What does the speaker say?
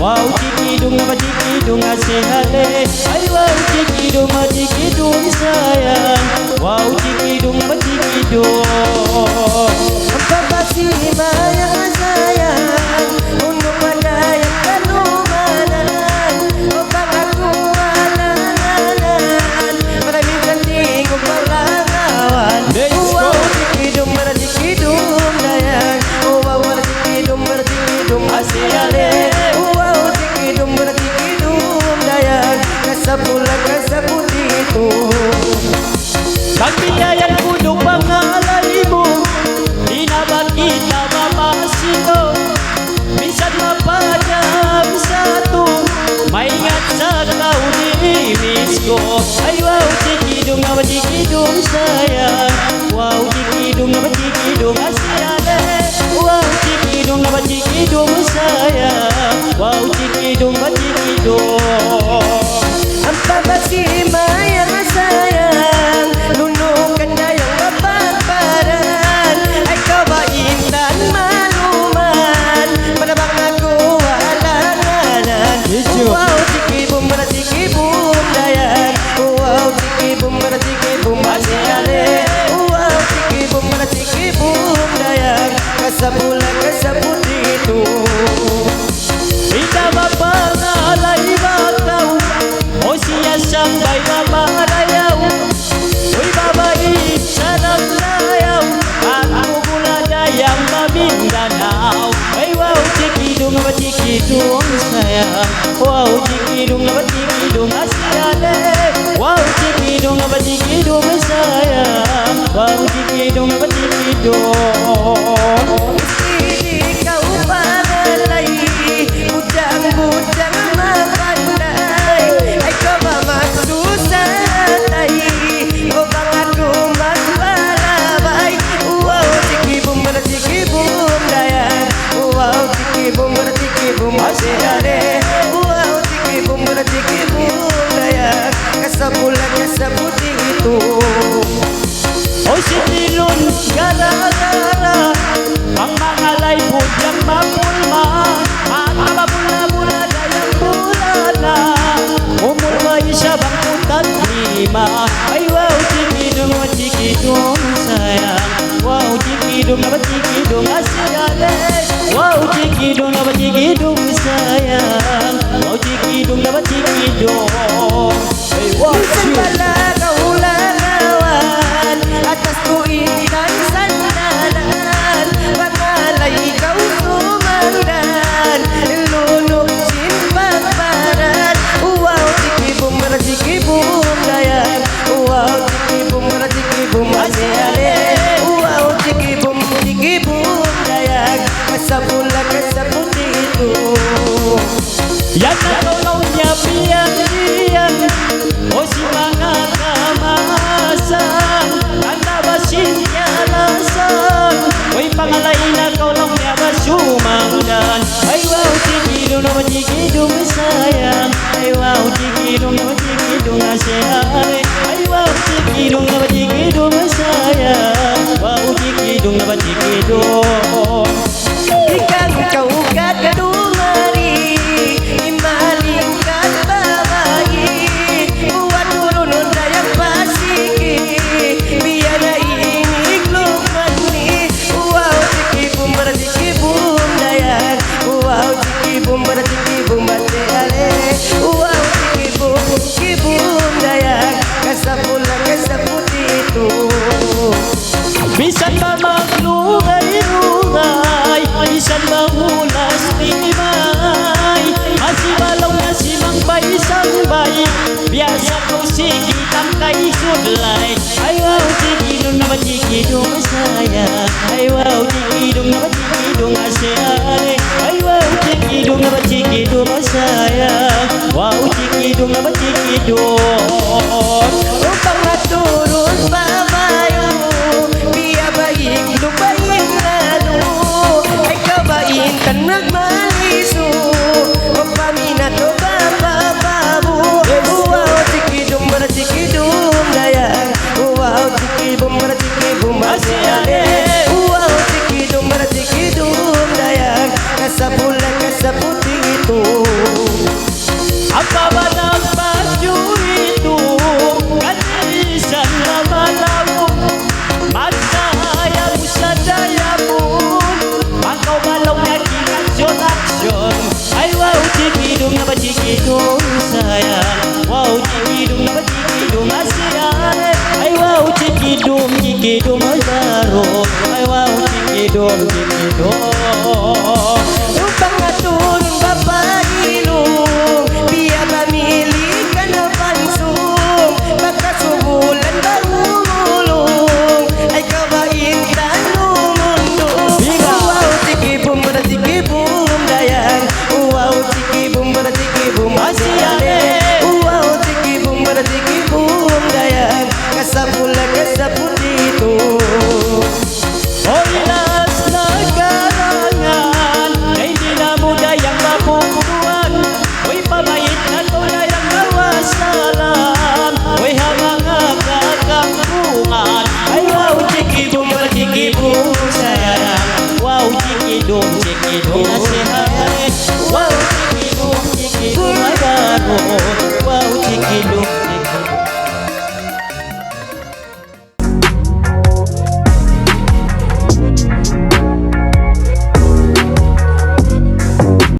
wow cikidung apa cikidung asehale. Ay wow cikidung apa cikidung sayang, wow cikidung apa cikidung. Pagpapasi bayang sayang, untuk pada yang kalumanan, upang aku alanan, maraming kanting upang langawan. Wow cikidung para cikidung dayang, wow para cikidung asihale. Wow cikidung para cikidung dayang, kasapulan kasaputito. Pagbidayan kuno pangalay mo, di na ba kita mapasito? Minsan mapadam sa to, maingat sa kaunimis ko. Ay wow cikidung na cikidung sayang, wow cikidung na cikidung asihale. Wow cikidung na cikidung sayang, wow cikidung na cikidung. Ang pagpasimay ang sayang, nunukan na yung kapagparan. Ay kabaitan maluman, manabang ako alanganan. Wow, tikibum para tikibum dayan. Wow, tikibum para tikibum asihale. Wow, tikibum para tikibum dayan. Kasapulan kasaputito. Hindi mapangalay bakaw, o siya siyang bay mamarayaw. Uy babait sa naglayaw, at mula dayang Mamindanao. Ay wow cikidung apa cikidung sayang, wow cikidung apa cikidung asihale. Wow cikidung apa cikidung sayang, wow cikidung apa cikidung. Hindi ka upangalay, budang-budang mapandai. Ay ka ba magsusanay, o bang ako magpalabay? Wow, tikibum para tikibum dayan. Wow, tikibum para tikibum asihale. Wow, tikibum para tikibum dayan. Kasabulan kasabutito. O sitilon gara-gara, ang mangalay pudyang mapulma, at mapula-pula dayang bulana. Umulway siya bang putat lima. Ay wow cikidung na cikidung sayang, wow cikidung na cikidung asihale. Wow cikidung na cikidung sayang, wow cikidung na cikidung. Ay wow Minsan pala kaulangawan, atas kuintan sandalan. Pangalay ikaw sumandan, ilunok simpagparan. Wow, tikibum para tikibum dayan. Wow, tikibum para tikibum asihale. Wow, tikibum dayan. Kasapulan kasaputito. yan na tulaw niya biyang-biyang, o si mga kamasan, ang nabasin niya lasan. Uy pangalay na tulaw niya basumangdan. Ay wow cikidung na cikidung sayang, ay wow cikidung na cikidung asihale. Ay wow cikidung na cikidung sayang, wow cikidung na cikidung. Ikang kaugat dumari, imaling kat babayi. Buat turun dayang pasiki, biar na inig lumani. Wow, tikibum para tikibum dayan. Wow, tikibum para tikibum asihale. Wow, tikibum dayan. Kasapulan kasaputito. Bisan ba maglugay-lugay, bisan ba hulas timay, masibalaw na si Mang Bay Sangbay, biasa ko sikitang kay sudlay. Ay wow cikidung na cikidung sayang, ay wow cikidung na cikidung asihale. Ay wow cikidung na cikidung sayang, wow cikidung na cikidung. Upang maturun babayo, biya baik lupain lalo. Ay kabaitan nagmaliso, o paminato babababu. Wow, tikidum para tikidum dayan. Wow, tikibum para tikibum asihale. Wow, tikidum para tikidum dayan. Kasapulan kasaputito. dong ciki dong Upang aturun bapak ilung Biar pamilih kana pansung Baka subulan baru mulung Ay kabain tanong mundo Wow ciki bum pada ciki bum dayang Wow ciki bum pada ciki bum Asiane. Wow ciki bum pada ciki bum dayang Kasapula kasapul dito Hoy las nagarangan Na hindi na muda yang mapupuan Hoy pabait na tunay ang kawasalan Hoy hamanga kakampungan Ay wow ciki bum pada ciki bum sayang Wow ciki dong nasihat Wow ciki bum agaro